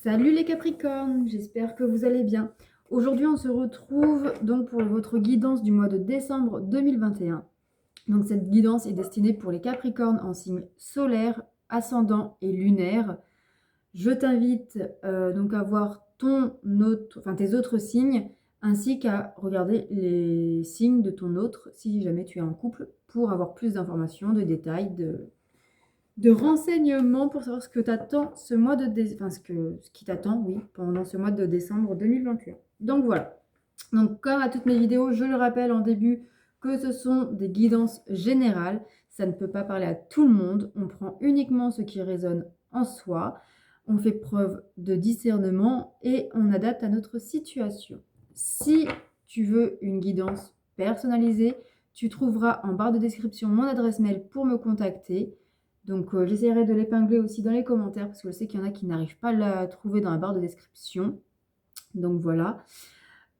Salut les Capricornes, j'espère que vous allez bien. Aujourd'hui, on se retrouve donc pour votre guidance du mois de décembre 2021. Donc cette guidance est destinée pour les Capricornes en signe solaire, ascendant et lunaire. Je t'invite donc à voir tes autres signes ainsi qu'à regarder les signes de ton autre si jamais tu es en couple pour avoir plus d'informations, de détails, de renseignements pour savoir ce que t'attend ce mois de ce qui t'attend, oui, pendant ce mois de décembre 2021. Donc voilà. Donc comme à toutes mes vidéos, je le rappelle en début que ce sont des guidances générales. Ça ne peut pas parler à tout le monde. On prend uniquement ce qui résonne en soi. On fait preuve de discernement et on adapte à notre situation. Si tu veux une guidance personnalisée, tu trouveras en barre de description mon adresse mail pour me contacter. Donc j'essaierai de l'épingler aussi dans les commentaires parce que je sais qu'il y en a qui n'arrivent pas à la trouver dans la barre de description. Donc voilà.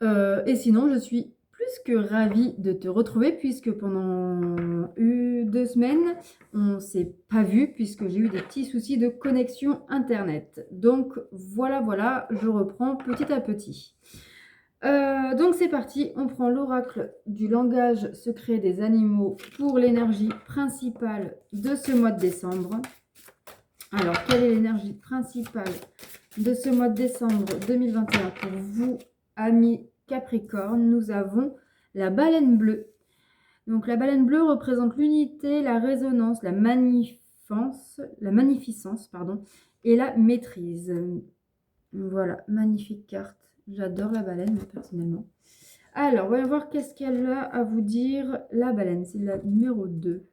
Et sinon, je suis plus que ravie de te retrouver puisque pendant 2 semaines, on ne s'est pas vu puisque j'ai eu des petits soucis de connexion internet. Donc voilà, je reprends petit à petit. Donc c'est parti, on prend l'oracle du langage secret des animaux pour l'énergie principale de ce mois de décembre. Alors, quelle est l'énergie principale de ce mois de décembre 2021 pour vous, amis Capricorne? Nous avons la baleine bleue. Donc la baleine bleue représente l'unité, la résonance, la magnificence, pardon, et la maîtrise. Voilà, magnifique carte. J'adore la baleine, moi, personnellement. Alors, voyons voir qu'est-ce qu'elle a à vous dire, la baleine. C'est la numéro 2.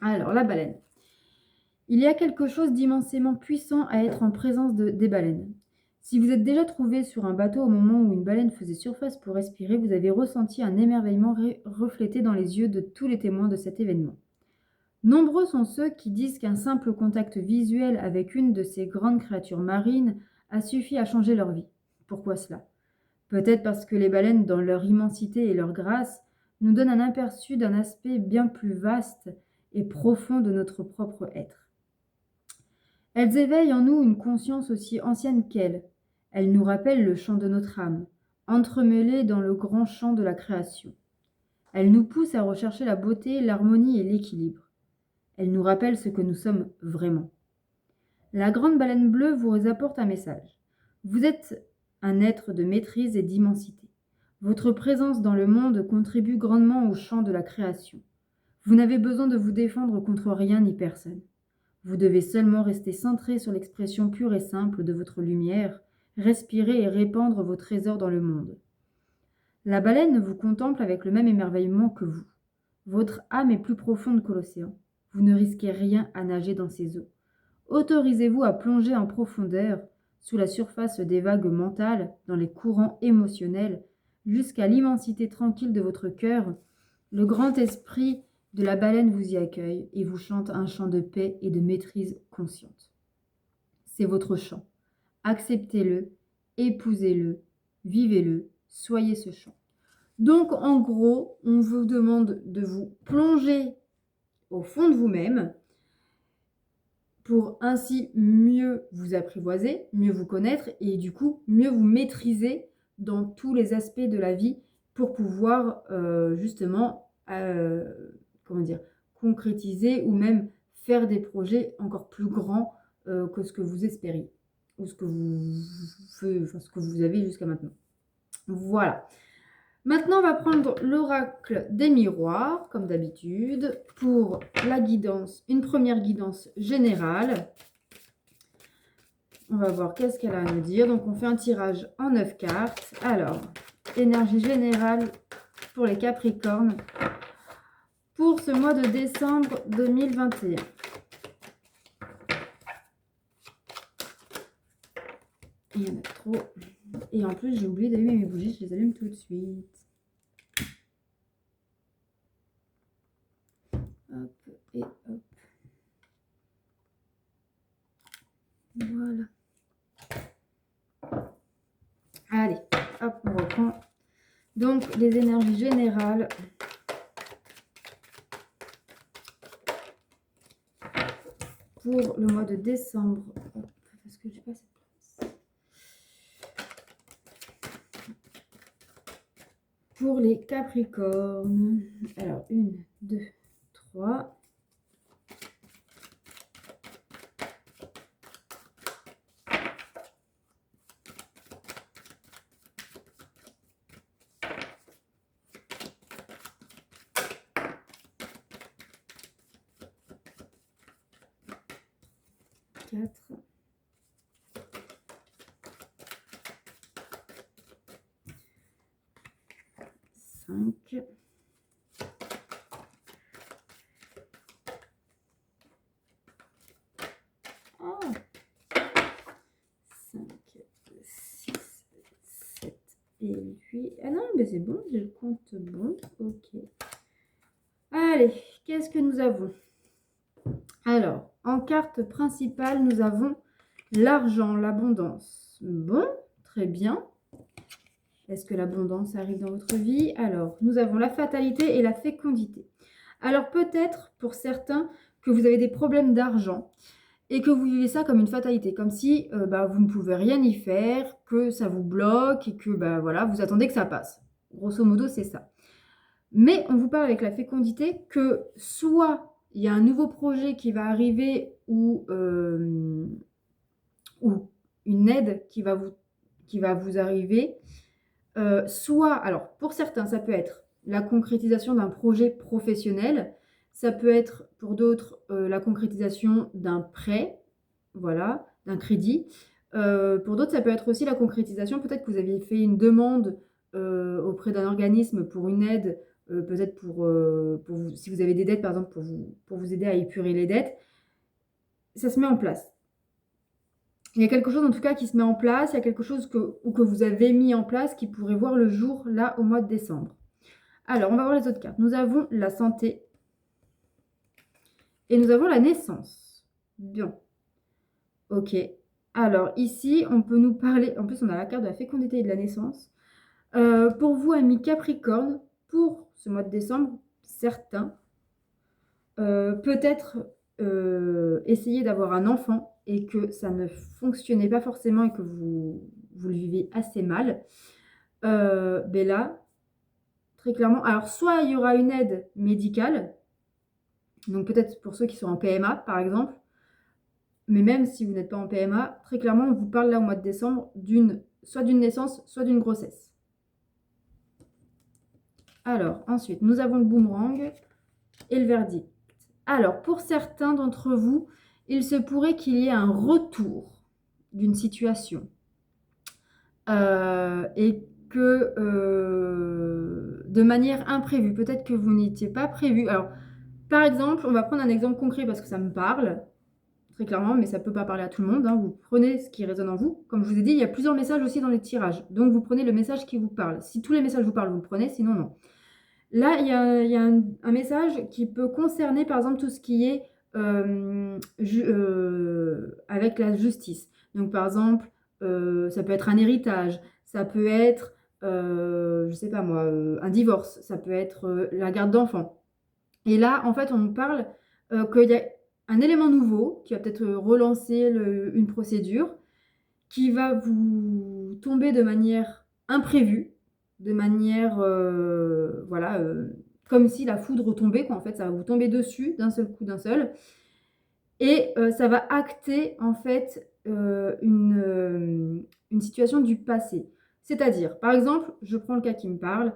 Alors, la baleine. Il y a quelque chose d'immensément puissant à être en présence des baleines. Si vous êtes déjà trouvé sur un bateau au moment où une baleine faisait surface pour respirer, vous avez ressenti un émerveillement reflété dans les yeux de tous les témoins de cet événement. Nombreux sont ceux qui disent qu'un simple contact visuel avec une de ces grandes créatures marines a suffi à changer leur vie. Pourquoi cela? Peut-être parce que les baleines, dans leur immensité et leur grâce, nous donnent un aperçu d'un aspect bien plus vaste et profond de notre propre être. Elles éveillent en nous une conscience aussi ancienne qu'elles. Elles nous rappellent le chant de notre âme, entremêlé dans le grand chant de la création. Elles nous poussent à rechercher la beauté, l'harmonie et l'équilibre. Elles nous rappellent ce que nous sommes vraiment. La grande baleine bleue vous apporte un message. Vous êtes un être de maîtrise et d'immensité. Votre présence dans le monde contribue grandement au chant de la création. Vous n'avez besoin de vous défendre contre rien ni personne. Vous devez seulement rester centré sur l'expression pure et simple de votre lumière, respirer et répandre vos trésors dans le monde. La baleine vous contemple avec le même émerveillement que vous. Votre âme est plus profonde que l'océan. Vous ne risquez rien à nager dans ses eaux. Autorisez-vous à plonger en profondeur, sous la surface des vagues mentales, dans les courants émotionnels, jusqu'à l'immensité tranquille de votre cœur. Le grand esprit de la baleine vous y accueille et vous chante un chant de paix et de maîtrise consciente. C'est votre chant. Acceptez-le, épousez-le, vivez-le, soyez ce chant. Donc, en gros, on vous demande de vous plonger au fond de vous-même pour ainsi mieux vous apprivoiser, mieux vous connaître et du coup, mieux vous maîtriser dans tous les aspects de la vie pour pouvoir justement concrétiser ou même faire des projets encore plus grands que ce que vous espériez ou ce que vous avez jusqu'à maintenant. Voilà. Maintenant, on va prendre l'oracle des miroirs, comme d'habitude, pour la guidance, une première guidance générale. On va voir qu'est-ce qu'elle a à nous dire. Donc, on fait un tirage en 9 cartes. Alors, énergie générale pour les Capricornes pour ce mois de décembre 2021. Il y en a trop. Et en plus, j'ai oublié d'allumer mes bougies. Je les allume tout de suite. Hop et hop. Voilà. Allez, hop, on reprend. Donc, les énergies générales pour le mois de décembre. Hop, parce que j'ai pas cette place. pour les Capricornes. Alors, 1, 2, 3. 4. 5. 5, 6, 7 et 8. Ah non, mais c'est bon, j'ai le compte bon. Ok. Allez, qu'est-ce que nous avons? Alors, en carte principale, nous avons l'argent, l'abondance. Bon, très bien. Est-ce que l'abondance arrive dans votre vie? Alors, nous avons la fatalité et la fécondité. Alors, peut-être pour certains que vous avez des problèmes d'argent et que vous vivez ça comme une fatalité, comme si vous ne pouvez rien y faire, que ça vous bloque et que voilà, vous attendez que ça passe. Grosso modo, c'est ça. Mais on vous parle avec la fécondité que soit il y a un nouveau projet qui va arriver ou une aide qui va vous arriver, soit, alors pour certains, ça peut être la concrétisation d'un projet professionnel, ça peut être pour d'autres la concrétisation d'un prêt, voilà, d'un crédit. Pour d'autres, ça peut être aussi la concrétisation, peut-être que vous aviez fait une demande auprès d'un organisme pour une aide, peut-être pour vous, si vous avez des dettes par exemple, pour vous aider à épurer les dettes, ça se met en place. Il y a quelque chose en tout cas qui se met en place, il y a quelque chose que vous avez mis en place qui pourrait voir le jour là au mois de décembre. Alors, on va voir les autres cartes. Nous avons la santé et nous avons la naissance. Bien. Ok. Alors, ici, on peut nous parler... En plus, on a la carte de la fécondité et de la naissance. Pour vous, amis Capricorne, pour ce mois de décembre, certains, peut-être essayer d'avoir un enfant et que ça ne fonctionnait pas forcément et que vous le vivez assez mal. Ben là, très clairement, alors soit il y aura une aide médicale, donc peut-être pour ceux qui sont en PMA par exemple, mais même si vous n'êtes pas en PMA, très clairement on vous parle là au mois de décembre soit d'une naissance, soit d'une grossesse. Alors ensuite, nous avons le boomerang et le verdict. Alors pour certains d'entre vous, il se pourrait qu'il y ait un retour d'une situation et que de manière imprévue, peut-être que vous n'étiez pas prévu. Alors par exemple, on va prendre un exemple concret parce que ça me parle, très clairement, mais ça ne peut pas parler à tout le monde. Hein. Vous prenez ce qui résonne en vous. Comme je vous ai dit, il y a plusieurs messages aussi dans les tirages. Donc, vous prenez le message qui vous parle. Si tous les messages vous parlent, vous le prenez, sinon, non. Là, il y a un message qui peut concerner, par exemple, tout ce qui est avec la justice. Donc, par exemple, ça peut être un héritage, ça peut être, je ne sais pas moi, un divorce, ça peut être la garde d'enfants. Et là, en fait, on nous parle qu'il y a un élément nouveau qui va peut-être relancer une procédure qui va vous tomber de manière imprévue, de manière, voilà, comme si la foudre tombait, quoi. En fait, ça va vous tomber dessus d'un seul coup, d'un seul. Et ça va acter, en fait, une situation du passé. C'est-à-dire, par exemple, je prends le cas qui me parle,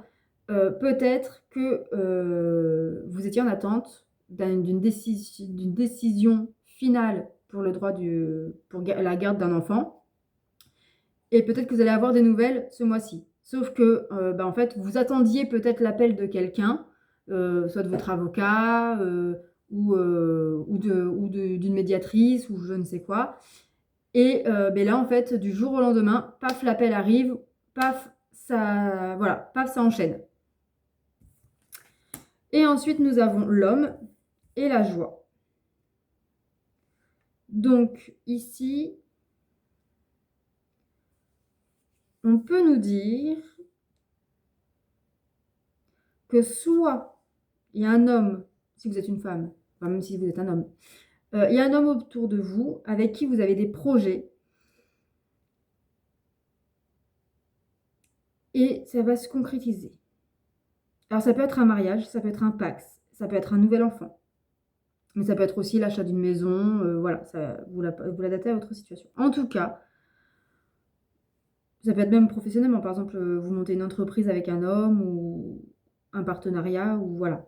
peut-être que vous étiez en attente d'une décision finale pour le droit pour la garde d'un enfant. Et peut-être que vous allez avoir des nouvelles ce mois-ci. Sauf que, en fait, vous attendiez peut-être l'appel de quelqu'un, soit de votre avocat, ou d'une médiatrice, ou je ne sais quoi. Et là, en fait, du jour au lendemain, paf, l'appel arrive, paf, ça, voilà, paf, ça enchaîne. Et ensuite, nous avons l'homme et la joie. Donc, ici, on peut nous dire que soit il y a un homme, si vous êtes une femme, enfin même si vous êtes un homme, il y a un homme autour de vous avec qui vous avez des projets et ça va se concrétiser. Alors ça peut être un mariage, ça peut être un Pacs, ça peut être un nouvel enfant. Mais ça peut être aussi l'achat d'une maison, voilà, ça vous l'adaptez à votre situation. En tout cas, ça peut être même professionnellement. Par exemple, vous montez une entreprise avec un homme ou un partenariat ou voilà.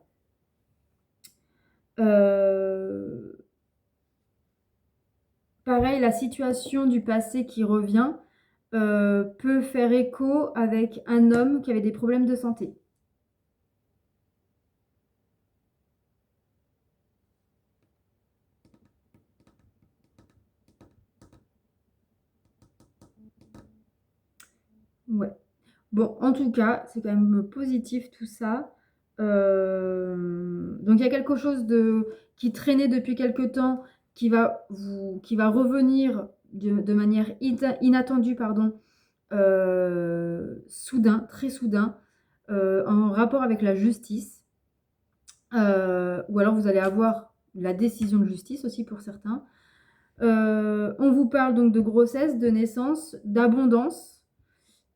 Heu, Pareil, la situation du passé qui revient, peut faire écho avec un homme qui avait des problèmes de santé. Ouais. Bon, en tout cas, c'est quand même positif tout ça. Donc il y a quelque chose qui traînait depuis quelque temps, qui va revenir de manière inattendue, pardon, soudain, très soudain, en rapport avec la justice. Ou alors vous allez avoir la décision de justice aussi pour certains. On vous parle donc de grossesse, de naissance, d'abondance.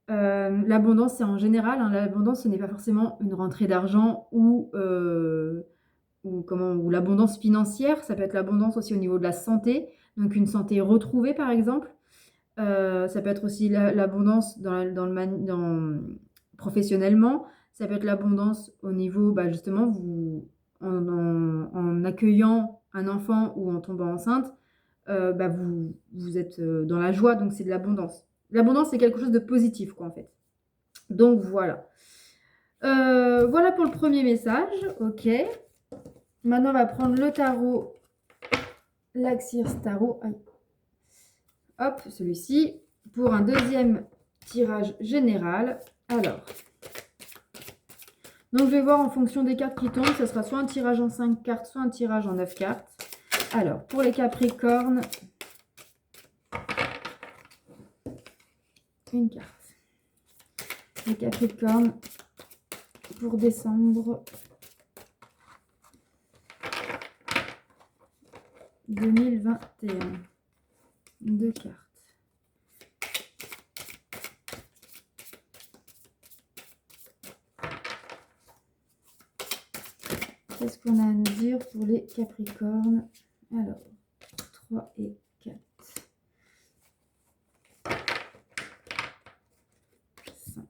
L'abondance, c'est en général, hein, l'abondance, ce n'est pas forcément une rentrée d'argent ou l'abondance financière. Ça peut être l'abondance aussi au niveau de la santé, donc une santé retrouvée, par exemple. Ça peut être aussi l'abondance professionnellement. Ça peut être l'abondance au niveau, bah, justement, en accueillant un enfant ou en tombant enceinte, bah, vous êtes, dans la joie, donc c'est de l'abondance. L'abondance, c'est quelque chose de positif, quoi, en fait. Donc voilà. Voilà pour le premier message, OK. Maintenant, on va prendre le tarot, l'Axios Tarot. Aïe. Hop, celui-ci, pour un deuxième tirage général. Alors, donc je vais voir en fonction des cartes qui tombent. Ça sera soit un tirage en 5 cartes, soit un tirage en 9 cartes. Alors, pour les Capricornes, une carte. Les Capricornes, pour décembre 2021. Deux cartes. Qu'est-ce qu'on a à nous dire pour les Capricornes? Alors, 3 et 4. 5.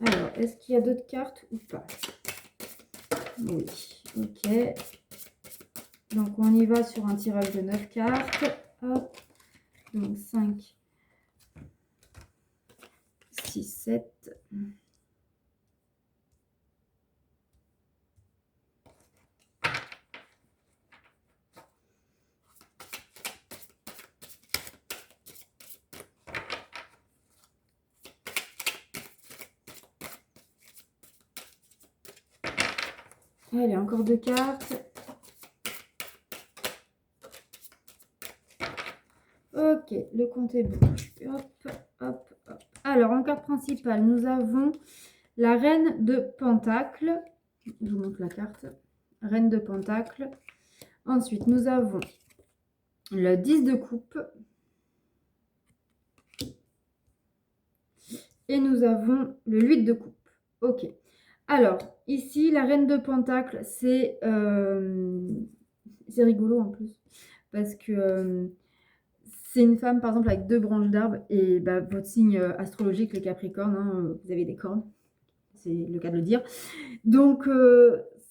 Alors, est-ce qu'il y a d'autres cartes ou pas? Oui, ok. Donc, on y va sur un tirage de 9 cartes. Hop. Donc, 5, 6, 7. Allez, encore 2 cartes. Ok, le compte est bon. Hop, hop, hop. Alors, en carte principale, nous avons la reine de Pentacle. Je vous montre la carte. Reine de Pentacle. Ensuite, nous avons le 10 de coupe. Et nous avons le 8 de coupe. Ok. Alors, ici, la reine de Pentacle, c'est rigolo en plus. Parce que c'est une femme, par exemple, avec 2 branches d'arbre. Et bah, votre signe astrologique, le Capricorne, hein, vous avez des cornes. C'est le cas de le dire. Donc,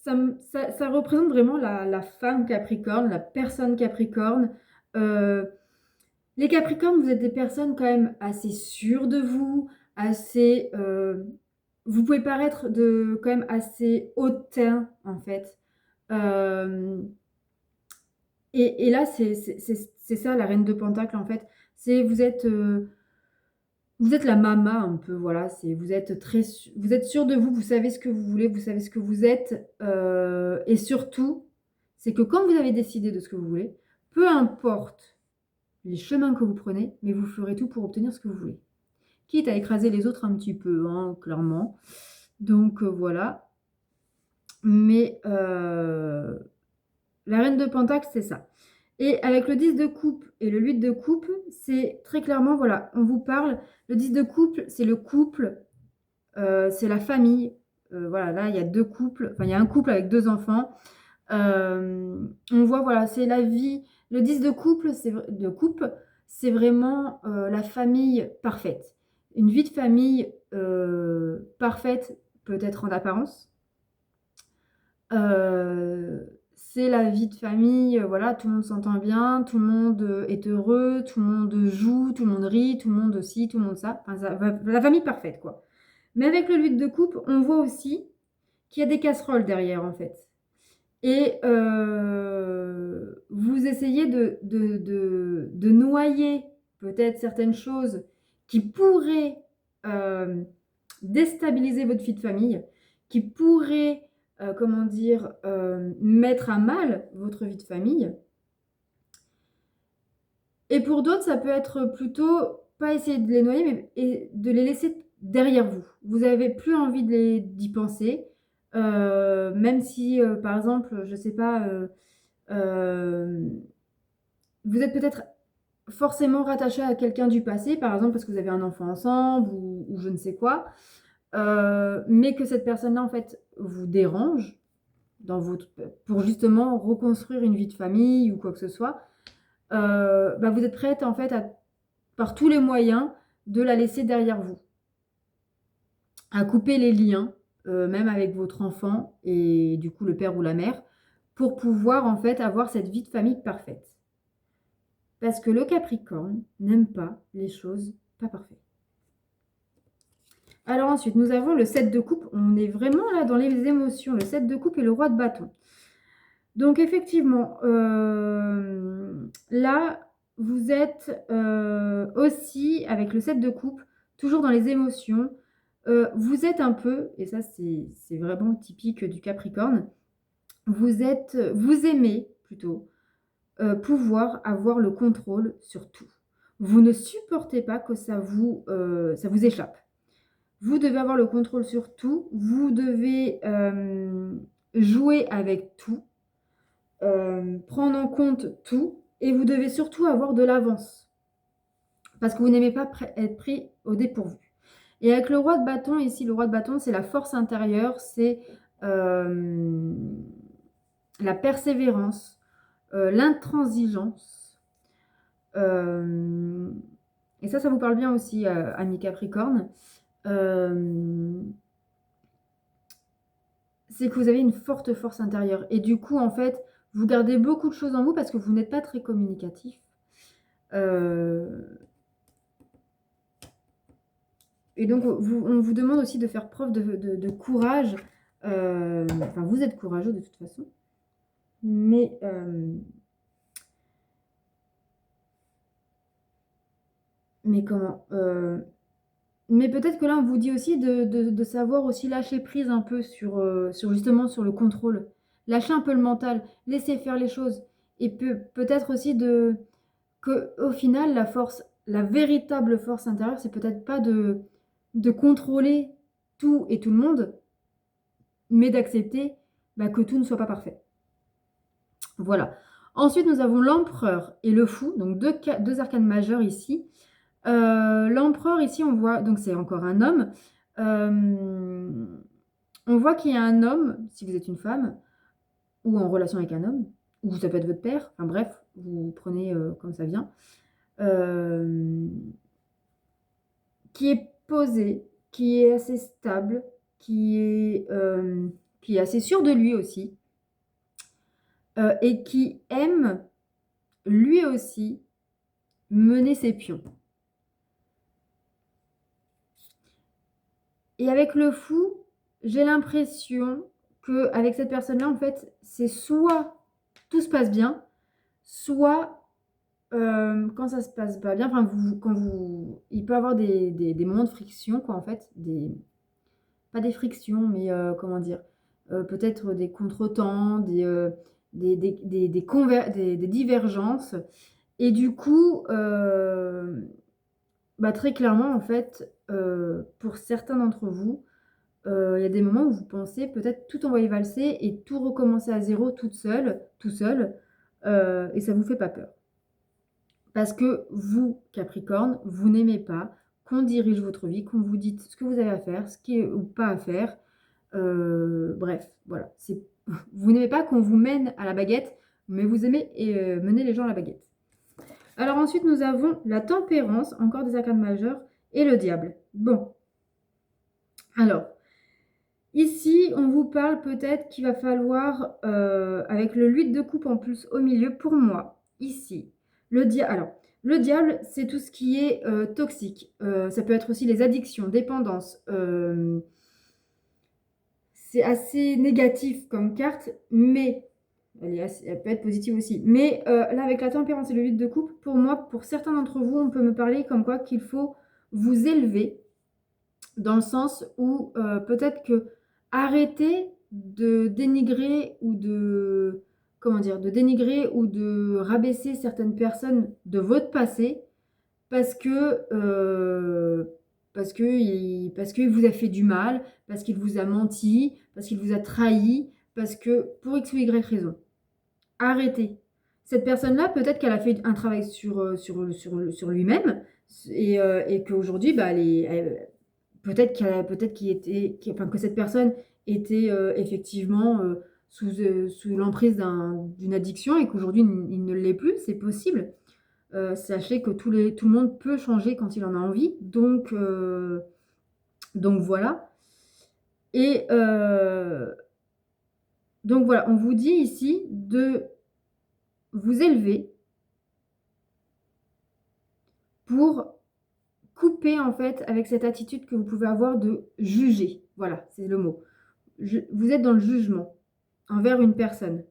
ça représente vraiment la femme Capricorne, la personne Capricorne. Les Capricornes, vous êtes des personnes quand même assez sûres de vous, assez, vous pouvez paraître quand même assez hautain, en fait. Hem et là, c'est ça la reine de Pentacle, en fait. C'est vous êtes la mama un peu, voilà, vous êtes vous êtes sûre de vous, vous savez ce que vous voulez, vous savez ce que vous êtes, et surtout, c'est que quand vous avez décidé de ce que vous voulez, peu importe les chemins que vous prenez, mais vous ferez tout pour obtenir ce que vous voulez. Quitte à écraser les autres un petit peu, hein, clairement. Donc voilà. Mais la reine de Pentacle, c'est ça. Et avec le 10 de coupe et le 8 de coupe, c'est très clairement, voilà, on vous parle. Le 10 de couple, c'est le couple, c'est la famille. voilà, là, il y a 2 couples, enfin, il y a un couple avec 2 enfants. On voit, voilà, c'est la vie le 10 de couple, c'est vraiment, la famille parfaite. Une vie de famille, parfaite, peut-être en apparence. C'est la vie de famille, voilà, tout le monde s'entend bien, tout le monde, est heureux, tout le monde joue, tout le monde rit, tout le monde ci, tout le monde ça. Enfin, ça va la famille parfaite, quoi. Mais avec le 8 de coupe, on voit aussi qu'il y a des casseroles derrière, en fait. Et vous essayez de noyer peut-être certaines choses qui pourraient, hem, déstabiliser votre vie de famille, qui pourraient, comment dire? Mettre à mal votre vie de famille. Et pour d'autres, ça peut être plutôt pas essayer de les noyer, mais et de les laisser derrière vous. Vous avez plus envie d'y penser, même si, par exemple, je sais pas, hem, vous êtes peut-être forcément rattaché à quelqu'un du passé, par exemple parce que vous avez un enfant ensemble ou je ne sais quoi, mais que cette personne-là, en fait, vous dérange dans votre pour justement reconstruire une vie de famille ou quoi que ce soit, bah, vous êtes prête, en fait, à par tous les moyens, de la laisser derrière vous. À couper les liens, même avec votre enfant et du coup le père ou la mère, pour pouvoir en fait avoir cette vie de famille parfaite. Parce que le Capricorne n'aime pas les choses pas parfaites. Alors ensuite, nous avons le 7 de coupe. On est vraiment là dans les émotions. Le 7 de coupe et le roi de bâton. Donc effectivement, là, vous êtes, aussi avec le 7 de coupe, toujours dans les émotions. Vous êtes un peu, et ça c'est vraiment typique du Capricorne, vous aimez plutôt, pouvoir avoir le contrôle sur tout. Vous ne supportez pas que ça vous échappe. Vous devez avoir le contrôle sur tout, vous devez, jouer avec tout, prendre en compte tout et vous devez surtout avoir de l'avance. Parce que vous n'aimez pas être pris au dépourvu. Et avec le roi de bâton, ici, le roi de bâton, c'est la force intérieure, c'est la persévérance, l'intransigeance. Et ça vous parle bien aussi, amis Capricorne. C'est que vous avez une forte force intérieure. Et du coup, en fait, vous gardez beaucoup de choses en vous parce que vous n'êtes pas très communicatif. Et donc, on vous demande aussi de faire preuve de courage. Enfin, vous êtes courageux de toute façon. Mais, comment? Mais peut-être que là, on vous dit aussi de savoir aussi lâcher prise un peu sur justement sur le contrôle. Lâcher un peu le mental, laisser faire les choses et peut-être aussi qu'au final, la véritable force intérieure, c'est peut-être pas de contrôler tout et tout le monde, mais d'accepter, bah, que tout ne soit pas parfait. Voilà. Ensuite, nous avons l'empereur et le fou, donc deux arcanes majeures ici. L'empereur ici, on voit donc c'est encore un homme. On voit qu'il y a un homme, si vous êtes une femme, ou en relation avec un homme, ou ça peut être votre père, enfin bref, vous prenez, comme ça vient. Qui est posé, qui est assez stable, qui est assez sûr de lui aussi, et qui aime, lui aussi, mener ses pions. Et avec le fou, j'ai l'impression qu'avec cette personne-là, en fait, c'est soit tout se passe bien, soit, quand ça se passe pas bien, enfin il peut y avoir des moments de friction quoi, en fait, pas des frictions, mais, comment dire? Peut-être des contretemps, des divergences et du coup, bah, très clairement, en fait, pour certains d'entre vous, il y a des moments où vous pensez peut-être tout envoyer valser et tout recommencer à zéro toute seule, tout seul, et ça vous fait pas peur. Parce que vous, Capricorne, vous n'aimez pas qu'on dirige votre vie, qu'on vous dise ce que vous avez à faire, ce qui est ou pas à faire. Bref, voilà. Vous n'aimez pas qu'on vous mène à la baguette, mais vous aimez mener les gens à la baguette. Alors ensuite, nous avons la tempérance, encore des arcanes majeures, et le diable. Bon. Alors, ici, on vous parle peut-être qu'il va falloir, avec le 8 de coupe en plus au milieu, pour moi, ici, alors, le diable, c'est tout ce qui est toxique. Ça peut être aussi les addictions, dépendances. C'est assez négatif comme carte, mais elle peut être positive aussi. Mais là, avec la tempérance et le 8 de coupe, pour moi, pour certains d'entre vous, on peut me parler comme quoi qu'il faut vous élever, dans le sens où peut-être que arrêter de dénigrer ou de, comment dire, de dénigrer ou de rabaisser certaines personnes de votre passé parce que parce qu'il vous a fait du mal, parce qu'il vous a menti, parce qu'il vous a trahi, parce que pour X ou Y raison. Arrêtez. Cette personne-là, peut-être qu'elle a fait un travail sur lui-même et qu'aujourd'hui, bah, peut-être enfin, que cette personne était effectivement sous l'emprise d'une addiction et qu'aujourd'hui il ne l'est plus, c'est possible. Sachez que tout le monde peut changer quand il en a envie, donc voilà. Et donc voilà, on vous dit ici de vous élever pour couper en fait avec cette attitude que vous pouvez avoir de juger. Voilà, c'est le mot. Vous êtes dans le jugement envers une personne.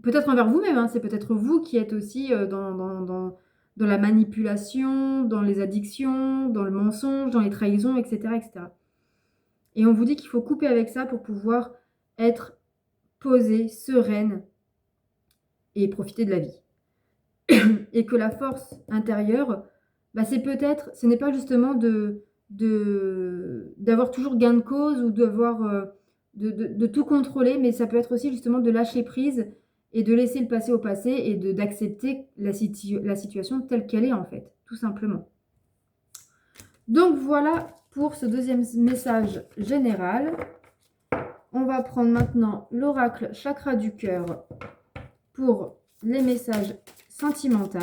Peut-être envers vous-même, hein, c'est peut-être vous qui êtes aussi dans la manipulation, dans les addictions, dans le mensonge, dans les trahisons, etc., etc. Et on vous dit qu'il faut couper avec ça pour pouvoir être posée, sereine et profiter de la vie. Et que la force intérieure, bah, ce n'est pas justement d'avoir toujours gain de cause ou de tout contrôler, mais ça peut être aussi justement de lâcher prise et de laisser le passé au passé et d'accepter la situation telle qu'elle est en fait, tout simplement. Donc voilà pour ce deuxième message général. On va prendre maintenant l'oracle chakra du cœur pour les messages sentimentaux.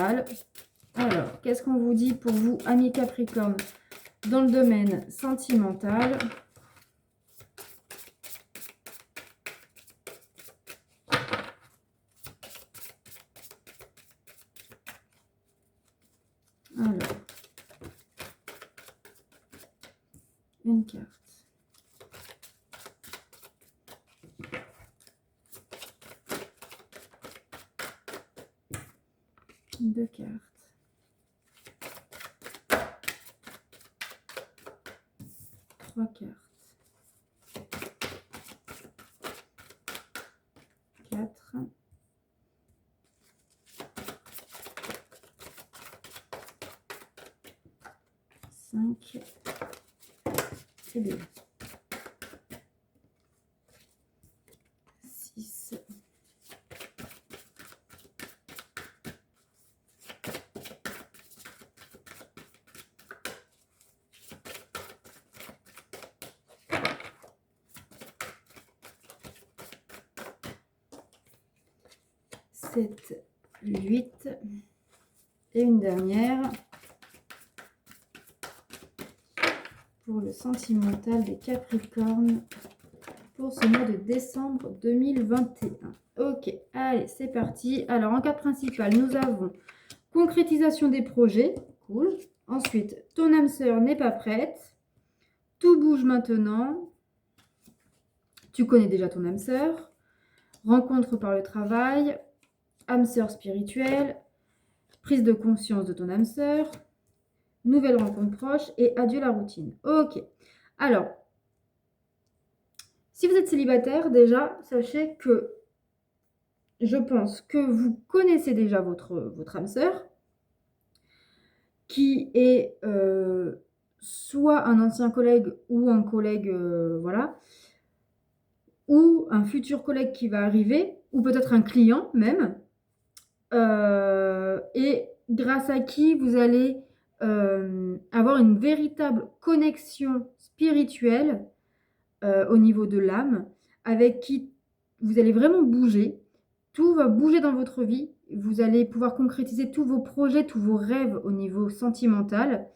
Alors, qu'est-ce qu'on vous dit pour vous, amis Capricorne, dans le domaine sentimental? Alors, une carte. Deux cartes. Trois cartes. Quatre. Cinq. Et deux. Six. 7, 8 et une dernière pour le sentimental des Capricornes pour ce mois de décembre 2021. Ok, allez, c'est parti. Alors, en carte principale, nous avons concrétisation des projets. Cool. Ensuite, ton âme sœur n'est pas prête. Tout bouge maintenant. Tu connais déjà ton âme sœur. Rencontre par le travail. Âme sœur spirituelle. Prise de conscience de ton âme sœur. Nouvelle rencontre proche et adieu la routine. Ok. Alors, si vous êtes célibataire, déjà, sachez que je pense que vous connaissez déjà votre âme sœur, qui est soit un ancien collègue ou un collègue, voilà, ou un futur collègue qui va arriver, ou peut-être un client même, et grâce à qui vous allez avoir une véritable connexion spirituelle au niveau de l'âme, avec qui vous allez vraiment bouger. Tout va bouger dans votre vie. Vous allez pouvoir concrétiser tous vos projets, tous vos rêves au niveau sentimental.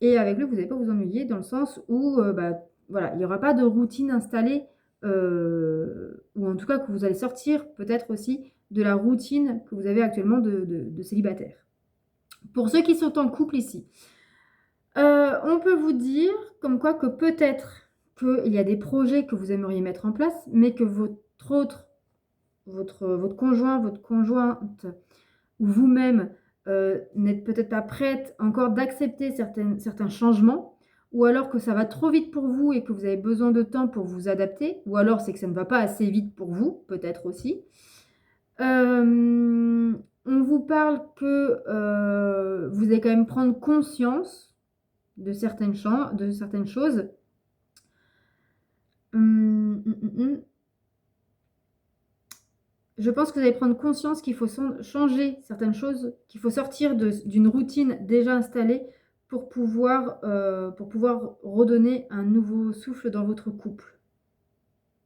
Et avec lui, vous n'allez pas vous ennuyer dans le sens où voilà, il n'y aura pas de routine installée, ou en tout cas que vous allez sortir peut-être aussi de la routine que vous avez actuellement de célibataire. Pour ceux qui sont en couple ici, on peut vous dire comme quoi que peut-être qu'il y a des projets que vous aimeriez mettre en place, mais que votre conjoint, votre conjointe ou vous-même n'êtes peut-être pas prête encore d'accepter certains changements, ou alors que ça va trop vite pour vous et que vous avez besoin de temps pour vous adapter, ou alors c'est que ça ne va pas assez vite pour vous, peut-être aussi. On vous parle que vous allez quand même prendre conscience de certaines choses. Je pense que vous allez prendre conscience qu'il faut changer certaines choses, qu'il faut sortir d'une routine déjà installée pour pouvoir redonner un nouveau souffle dans votre couple.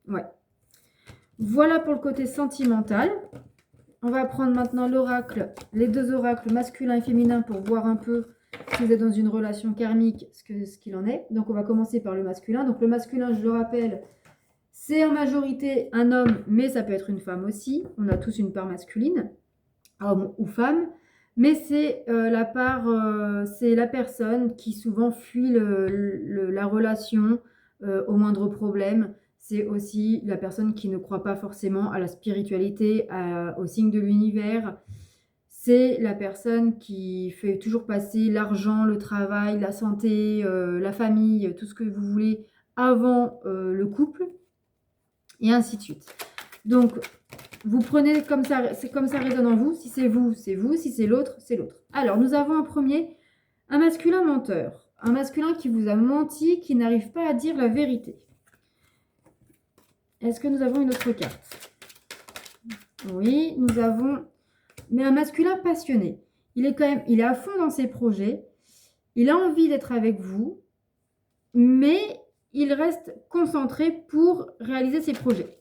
Ouais. Voilà pour le côté sentimental. On va prendre maintenant l'oracle, les deux oracles masculin et féminin pour voir un peu si vous êtes dans une relation karmique, ce qu'il en est. Donc on va commencer par le masculin. Donc le masculin, je le rappelle, c'est en majorité un homme, mais ça peut être une femme aussi. On a tous une part masculine, homme ou femme. Mais c'est c'est la personne qui souvent fuit la relation au moindre problème. C'est aussi la personne qui ne croit pas forcément à la spiritualité, au signe de l'univers. C'est la personne qui fait toujours passer l'argent, le travail, la santé, la famille, tout ce que vous voulez avant le couple. Et ainsi de suite. Donc, vous prenez comme ça, c'est comme ça résonne en vous. Si c'est vous, c'est vous. Si c'est l'autre, c'est l'autre. Alors, nous avons un premier, un masculin menteur. Un masculin qui vous a menti, qui n'arrive pas à dire la vérité. Est-ce que nous avons une autre carte? Oui, nous avons... Mais un masculin passionné. Il est à fond dans ses projets. Il a envie d'être avec vous. Mais il reste concentré pour réaliser ses projets.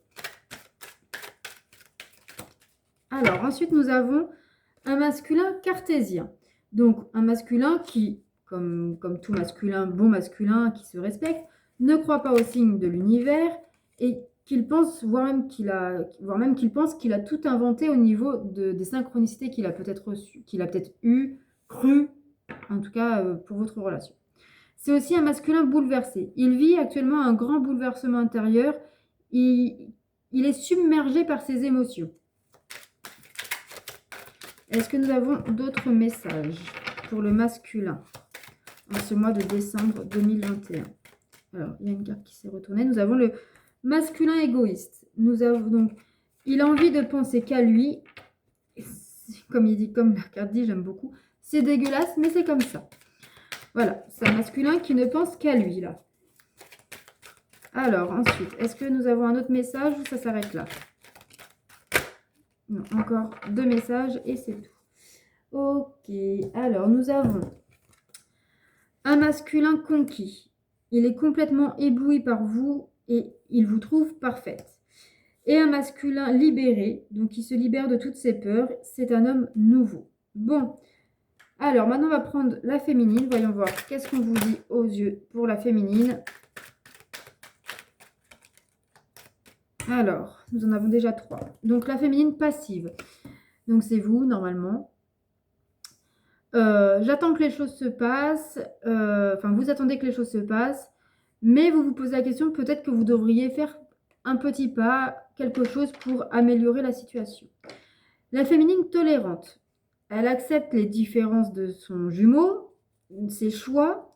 Alors, ensuite, nous avons un masculin cartésien. Donc, un masculin qui, comme tout masculin, bon masculin, qui se respecte, ne croit pas au signe de l'univers et qu'il pense, voire même qu'il pense qu'il a tout inventé au niveau des synchronicités qu'il a peut-être reçues, qu'il a peut-être cru, en tout cas pour votre relation. C'est aussi un masculin bouleversé. Il vit actuellement un grand bouleversement intérieur. Il est submergé par ses émotions. Est-ce que nous avons d'autres messages pour le masculin en ce mois de décembre 2021? Alors, il y a une carte qui s'est retournée. Nous avons le masculin égoïste. Nous avons donc, il a envie de penser qu'à lui. Comme la carte dit, j'aime beaucoup. C'est dégueulasse, mais c'est comme ça. Voilà, c'est un masculin qui ne pense qu'à lui, là. Alors, ensuite, est-ce que nous avons un autre message ou ça s'arrête là? Non, encore 2 messages et c'est tout. Ok, alors nous avons un masculin conquis. Il est complètement ébloui par vous et il vous trouve parfaite. Et un masculin libéré, donc qui se libère de toutes ses peurs. C'est un homme nouveau. Bon, alors maintenant on va prendre la féminine. Voyons voir qu'est-ce qu'on vous dit aux yeux pour la féminine. Alors, nous en avons déjà 3. Donc la féminine passive. Donc c'est vous normalement. J'attends que les choses se passent. Enfin, vous attendez que les choses se passent. Mais vous vous posez la question, peut-être que vous devriez faire un petit pas, quelque chose pour améliorer la situation. La féminine tolérante. Elle accepte les différences de son jumeau, ses choix.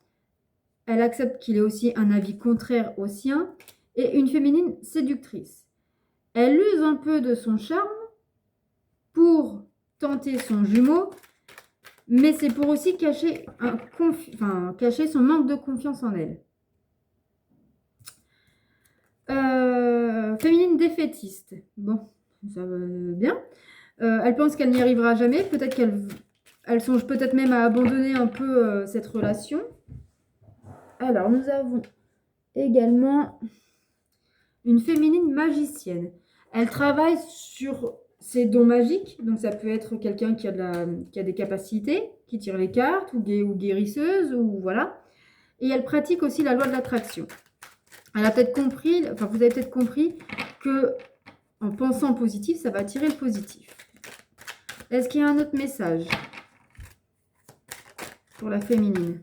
Elle accepte qu'il ait aussi un avis contraire au sien. Et une féminine séductrice. Elle use un peu de son charme pour tenter son jumeau, mais c'est pour aussi cacher son manque de confiance en elle. Féminine défaitiste. Bon, ça va bien. Elle pense qu'elle n'y arrivera jamais. Peut-être qu'elle songe peut-être même à abandonner un peu cette relation. Alors, nous avons également une féminine magicienne. Elle travaille sur ses dons magiques, donc ça peut être quelqu'un qui a des capacités, qui tire les cartes, ou guérisseuse, ou voilà. Et elle pratique aussi la loi de l'attraction. Elle a peut-être compris, enfin vous avez peut-être compris que en pensant positif, ça va attirer le positif. Est-ce qu'il y a un autre message pour la féminine?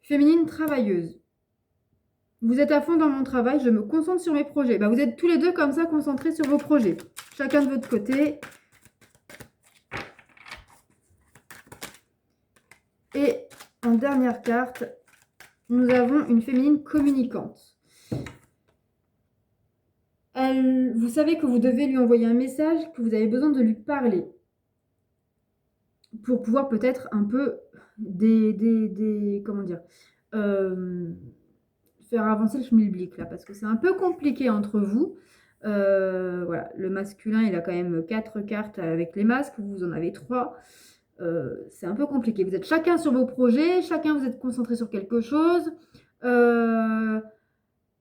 Féminine travailleuse. Vous êtes à fond dans mon travail, je me concentre sur mes projets. Bah, vous êtes tous les deux comme ça concentrés sur vos projets. Chacun de votre côté. Et en dernière carte, nous avons une féminine communicante. Vous savez que vous devez lui envoyer un message, que vous avez besoin de lui parler. Pour pouvoir peut-être un peu comment dire, faire avancer le schmilblick là, parce que c'est un peu compliqué entre vous. Voilà, le masculin, il a quand même 4 cartes avec les masques, vous en avez 3. C'est un peu compliqué. Vous êtes chacun sur vos projets, chacun vous êtes concentré sur quelque chose. Le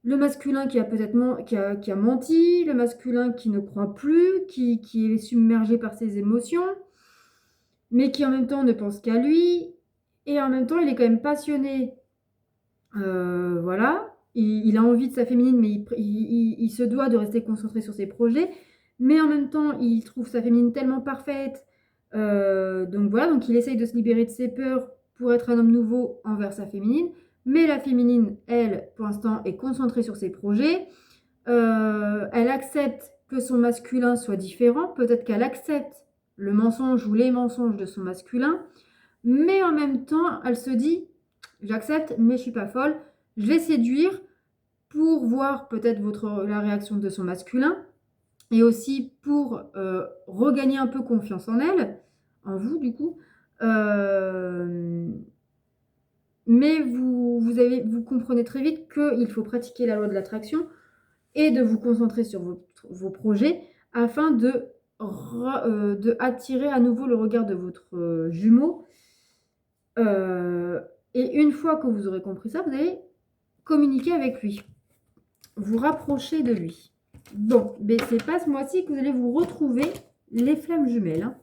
masculin qui a peut-être qui a menti, le masculin qui ne croit plus, qui est submergé par ses émotions, mais qui en même temps ne pense qu'à lui, et en même temps il est quand même passionné. Voilà, il a envie de sa féminine, mais il se doit de rester concentré sur ses projets, mais en même temps il trouve sa féminine tellement parfaite, donc voilà, donc il essaye de se libérer de ses peurs pour être un homme nouveau envers sa féminine, mais la féminine, elle, pour l'instant, est concentrée sur ses projets. Elle accepte que son masculin soit différent, peut-être qu'elle accepte le mensonge ou les mensonges de son masculin, mais en même temps, elle se dit, j'accepte, mais je suis pas folle, je vais séduire pour voir peut-être la réaction de son masculin, et aussi pour regagner un peu confiance en elle, en vous du coup. Mais vous comprenez très vite qu'il faut pratiquer la loi de l'attraction et de vous concentrer sur vos projets afin de attirer à nouveau le regard de votre jumeau. Et une fois que vous aurez compris ça, vous allez communiquer avec lui, vous rapprocher de lui. Bon, mais c'est pas ce mois-ci que vous allez vous retrouver les flammes jumelles. Hein.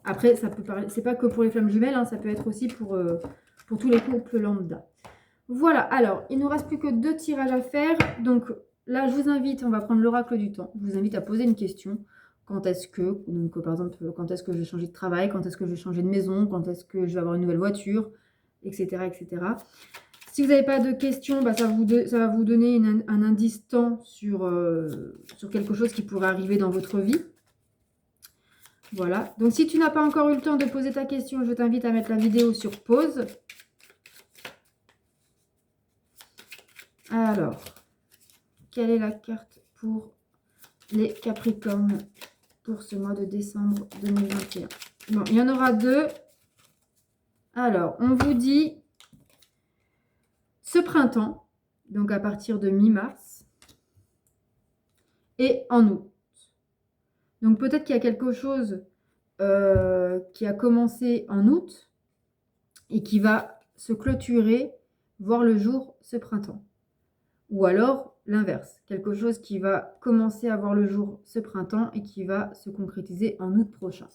Après, ça peut parler, c'est pas que pour les flammes jumelles, hein, ça peut être aussi pour tous les couples lambda. Voilà, alors, il ne nous reste plus que 2 tirages à faire. Donc là, je vous invite, on va prendre l'oracle du temps. Je vous invite à poser une question. Quand est-ce que, donc par exemple, quand est-ce que je vais changer de travail, quand est-ce que je vais changer de maison, quand est-ce que je vais avoir une nouvelle voiture, etc. etc. Si vous n'avez pas de questions, bah, ça va vous donner un indice temps sur quelque chose qui pourrait arriver dans votre vie. Voilà. Donc, si tu n'as pas encore eu le temps de poser ta question, je t'invite à mettre la vidéo sur pause. Alors, quelle est la carte pour les Capricornes pour ce mois de décembre 2021? Bon, il y en aura 2. Alors, on vous dit ce printemps, donc à partir de mi-mars, et en août. Donc peut-être qu'il y a quelque chose qui a commencé en août et qui va se clôturer, voir le jour ce printemps. Ou alors l'inverse, quelque chose qui va commencer à voir le jour ce printemps et qui va se concrétiser en août prochain.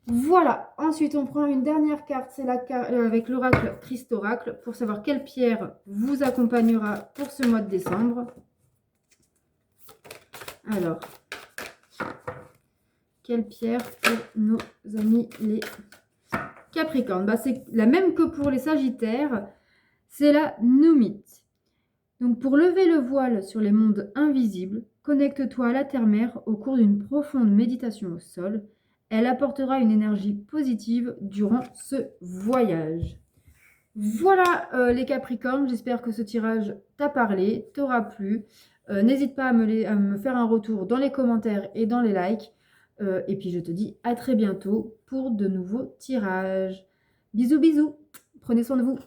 Voilà, ensuite on prend une dernière carte, c'est la carte avec l'oracle Christ-Oracle pour savoir quelle pierre vous accompagnera pour ce mois de décembre. Alors, quelle pierre pour nos amis les Capricornes? Bah, c'est la même que pour les Sagittaires, c'est la Noumite. Donc pour lever le voile sur les mondes invisibles, connecte-toi à la terre-mère au cours d'une profonde méditation au sol. Elle apportera une énergie positive durant ce voyage. Voilà les Capricornes, j'espère que ce tirage t'a parlé, t'aura plu. N'hésite pas à me faire un retour dans les commentaires et dans les likes. Et puis je te dis à très bientôt pour de nouveaux tirages. Bisous bisous, prenez soin de vous.